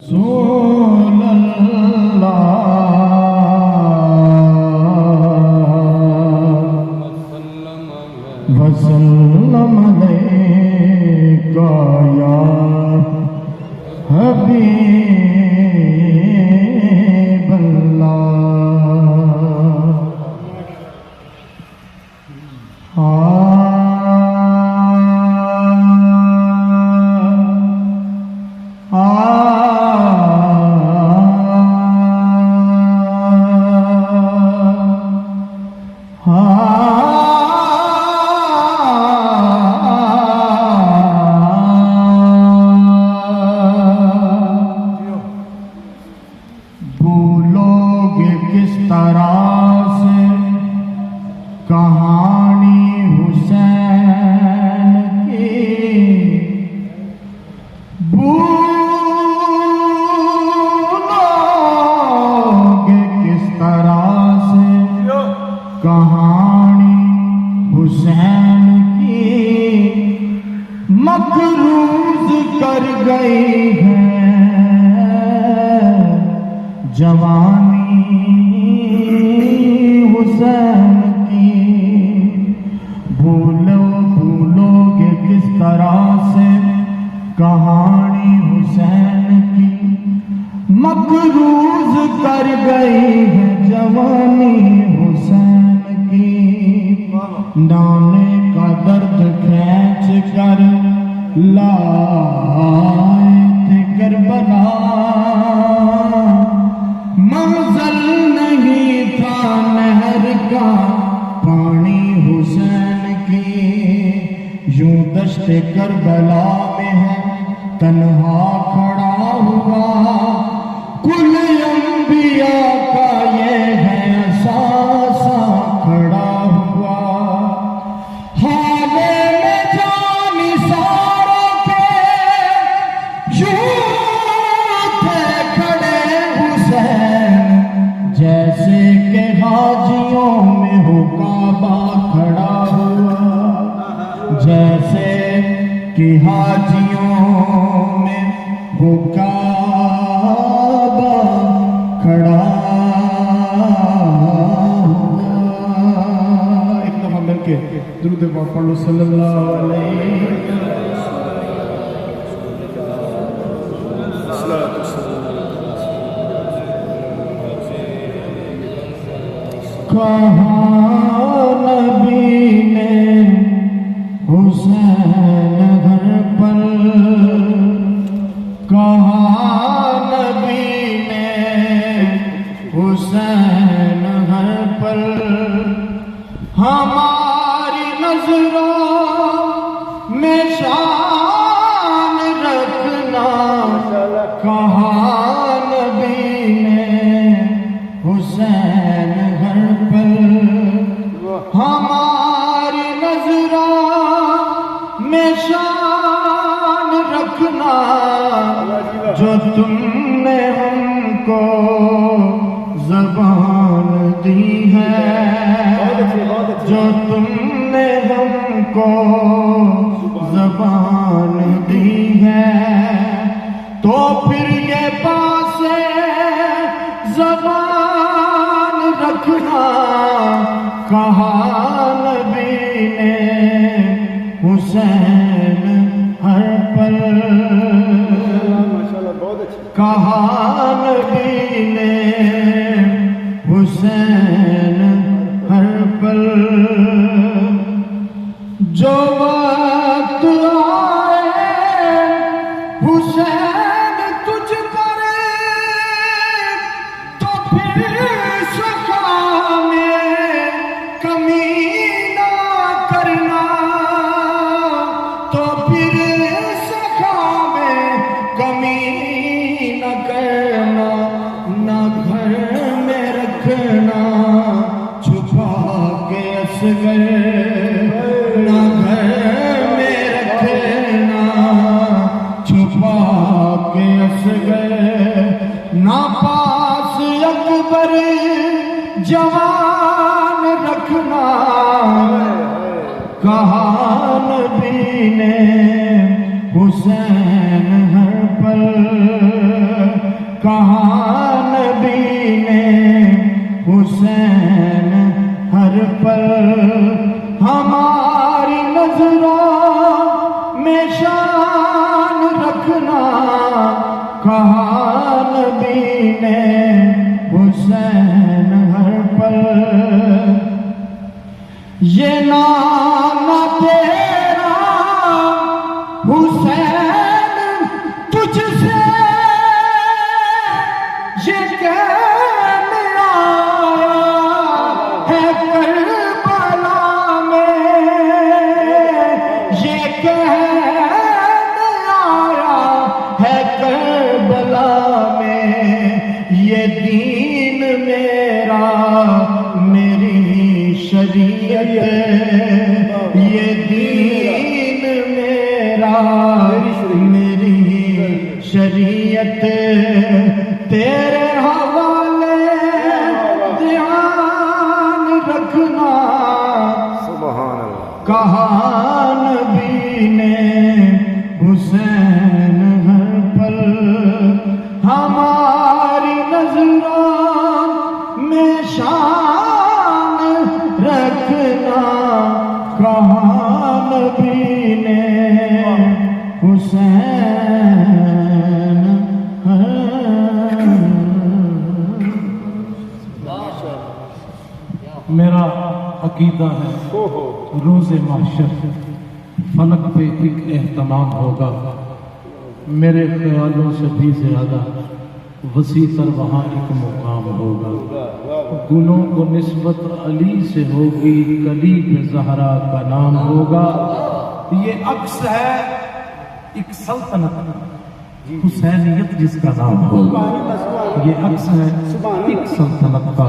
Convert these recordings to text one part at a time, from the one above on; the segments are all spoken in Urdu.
رسول اللہ وسلم علیکہ یا حبیب اللہ کہانی حسین کی بھولوگے کس طرح سے کہانی حسین کی مقروض کر گئی ہے جوانی حسین بھولوگے کس طرح سے کہانی حسین کی مقروض کر گئی ہے جوانی حسین کی نانے کا درد کھینچ کر لائے تھے کربلا منزل نہیں تھا نہر کا پانی حسین کی یوں دشت کربلا میں ہے تنہا کھڑا ہوا کل انبیاء کا یہ ہے اثاثہ کھڑا ہوا حالے میں جان ساروں کے یوں تھے کھڑے حسین جیسے کہ حاجیوں میں ہو کعبہ کھڑا ہوا جیسے کہ حاجیوں میں ہو کعبہ کھڑا ہوا ایک دفعہ مل کے درود پاک پڑھ لو صلی اللہ علیہ کہاں نبی نے حسین گھر پر کہاں نبی نے حسین گھر پر ہماری نظروں میں شان رکھنا کہاں نبی نے حسین گھر پر ہماری نظروں میں شان رکھنا جو تم نے ہم کو زبان دی ہے جو تم نے ہم کو زبان دی ہے تو پھر یہ پاس زبان رکھنا کہاں نبی نے حسین ہر پل کہاں نبی نے حسین ہر پل جو وقت آئے حسین تجھ پر تو پھر سخا میں کمی نہ کرنا تو پھر سخا میں کمی نہ کرنا نہ گھر میں رکھنا چھپا کے اصغر نہ گھر میں رکھنا چھپا کے اصغر نہ پاس اکبر جوان رکھنا کہاں نبی نے حسین ہر پل کہاں نبی نے حسین ہر پل ہماری نظروں میں شان رکھنا، کہاں نبی نے حسین ہر پل، یہ نام تیرا حسین تجھ سے یہ کہنے آیا ہے کربلا میں، یہ کہنے آیا ہے کربلا میں، یہ دین میرا میری شریعت، یہ دین میرا میری شریعت تیرے حوالے دھیان رکھنا، کہاں نبی نے حسین ہر پل ہماری نظروں میں شان رکھنا، کہاں نبی نے حسین میرا عقیدہ ہے روز محشر فلک پہ ایک اہتمام ہوگا، میرے خیالوں سے بھی زیادہ وسیع تر وہاں ایک مقام ہوگا، گلوں کو نسبت علی سے ہوگی، کلی پہ زہرا کا نام ہوگا، یہ عکس ہے ایک سلطنت حسینیت جس کا نام ہوگا، یہ عکس ہے ایک سلطنت کا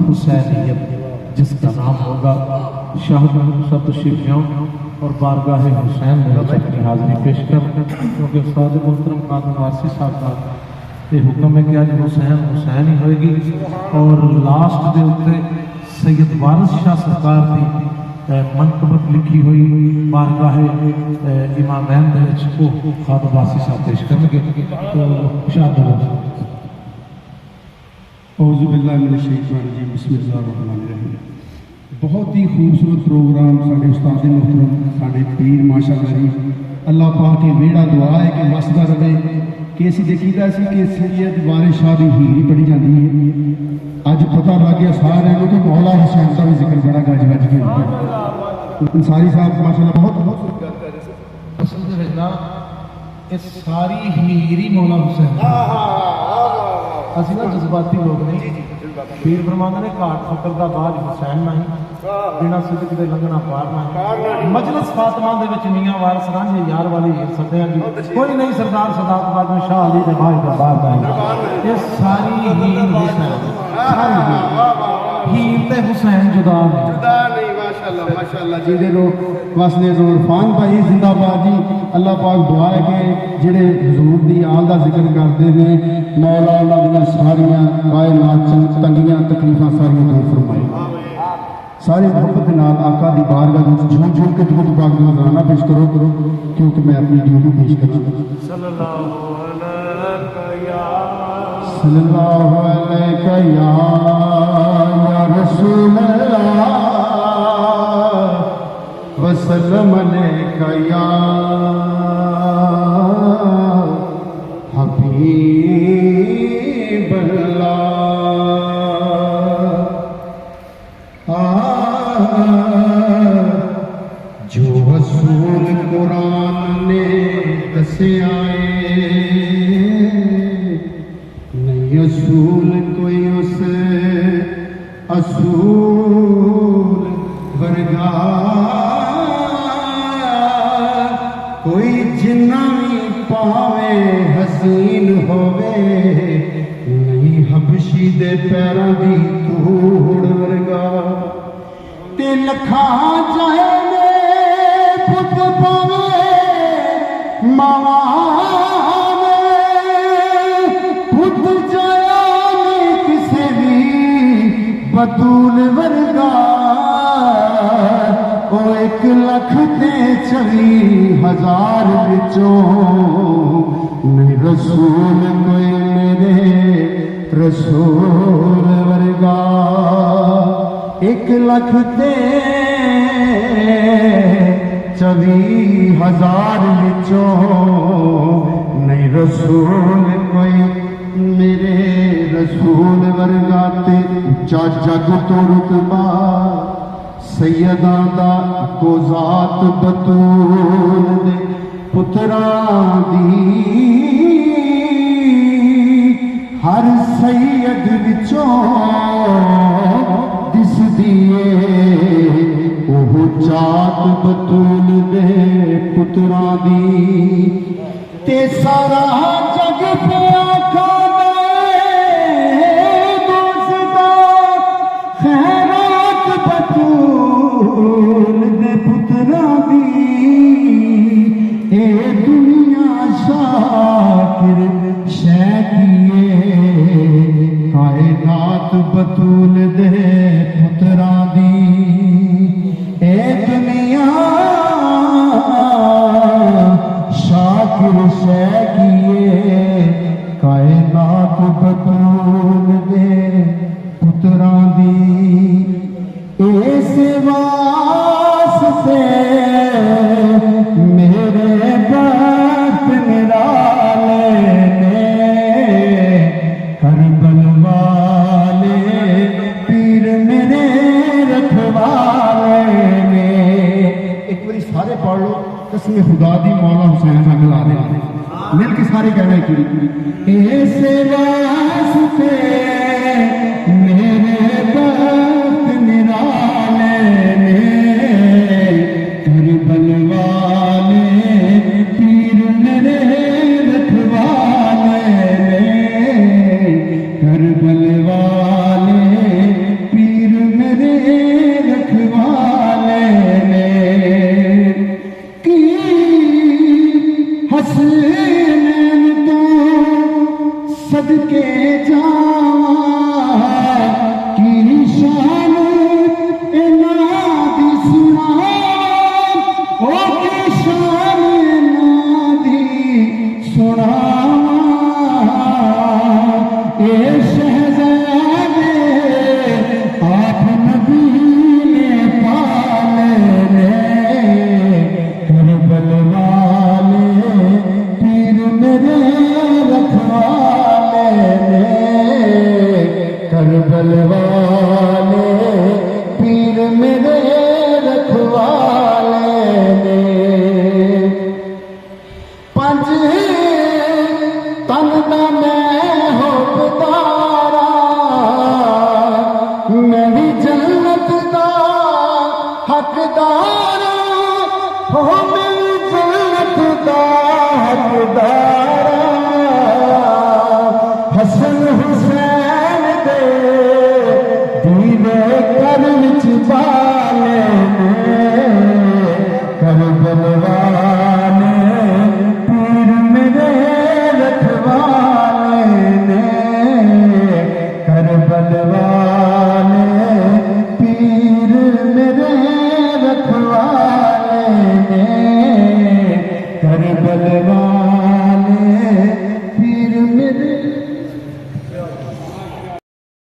حسینیت جس کا نام ہوگا۔ شاہ محمد تشریف جاؤں اور بارگاہ حسین میں اپنی حاضری پیش کر، کیونکہ استاد محترم قادم واسی صاحب کا یہ حکم ہے کہ آج حسین حسین ہی ہوئے گی، اور لاسٹ دے اتنے سید وارث شاہ سرکار کی منقبت لکھی ہوئی بارگاہ امامین دے کو قادم واسی صاحب پیش کریں گے، تو شاہ اعوذ باللہ من الشیطان الرجیم، بسم اللہ الرحمن الرحیم۔ بہت ہی خوبصورت پروگرام سارے استاد محترم سارے پیر ماشاءاللہ جی، اللہ پاک کے ویڑا دعا ہے کہ وسدا رہے، کہ اسی دیکھیدا سی کہ سید وارث شاہ دی ہیری پڑھی جاتی ہے، اج پتہ لگ گیا سارے کو کہ مولا حسین کا بھی ذکر بڑا گج گج کے ہوتا ہے۔ انصاری صاحب ماشاءاللہ بہت اصل دے وچ نا اس ساری ہیری مولا حسین اسی نا جذباتی لوگ نہیں، پیر فرماندے نے گھاٹ فقر دا باج حسین نہیں، بنا صدق دے لنگنا پار نہیں، مجلس فاطمہ دے وچ میاں وارث رانجھے یار والی ہیر سدیاں جی، کوئی نہیں سردار صداقت بعد میں شاہ علی دے باج دا بار نہیں، یہ ساری ہیر حسین، ساری ہیر تے حسین جدا نہیں، ماشاءاللہ جی دے لوگ واسطے زور فان بھائی زندہ باد جی، اللہ پاک دعا ہے کہ جڑے حضور دی آل دا ذکر کرتے ہیں مولا اللہ دیا ساریاں کائنات تنگیاں تکلیفاں ساریاں دور فرمائے، سارے محبت نال آقا دی بارگاہ وچ جھوم جھوم کے درود پاک دا نذرانہ پیش کرو کیونکہ میں اپنی ڈیوٹی پیش کروں۔ صلی اللہ علیہ یا رسول اللہ وسلم علیکہ یا حبیب اللہ، جو رسول قرآن نے دسے آئے، نہیں اصول کوئی اس اصول ورگا، کوئی جنہ بھی پاوے حسین ہووے، نہیں حبشی دے پیراں دی دھوڑ ورگا، تے لکھاں جائے میں پت پاوے ماواں میں پت جایا نہیں کسے بھی بطول ورگا، او 1,40,000 وچوں نہیں رسول کوئی میرے رسول ورگا 1,24,000 وچوں نہیں رسول کوئی میرے رسول ورگا تے اچا جگ تو رتبہ سیداں دا کو ذات بطول دے پتراں دی ہر سید وچوں دس دیے اوہ چاک بطول دے پتراں دی تے سارا جگ پیا کھانے دوستا خیرات بطول دے پتراں دی اے دنیا شاکر شیکیے کائنات بطول دے پتراں دی اے دنیا شاکر شیکیے کائنات بطول دے پتراں دی اس واسطے میرے بخت نرالے نے کربل والے پیر میرے رکھوالے نے ایک باری سارے پڑھ لو قسم خدا دی مولا حسین کا ملا دے مل کے سارے کہنا ہے کیڑی اس واسطے میرے بخت نرالے نے کربل والے پیر میرے رکھوالے نے کربل والے پیر میرے رکھوالے نے کی حسین تو صدقے جاواں کی شان انہاں دی سناواں او کی شان انہاں دی سناواں اے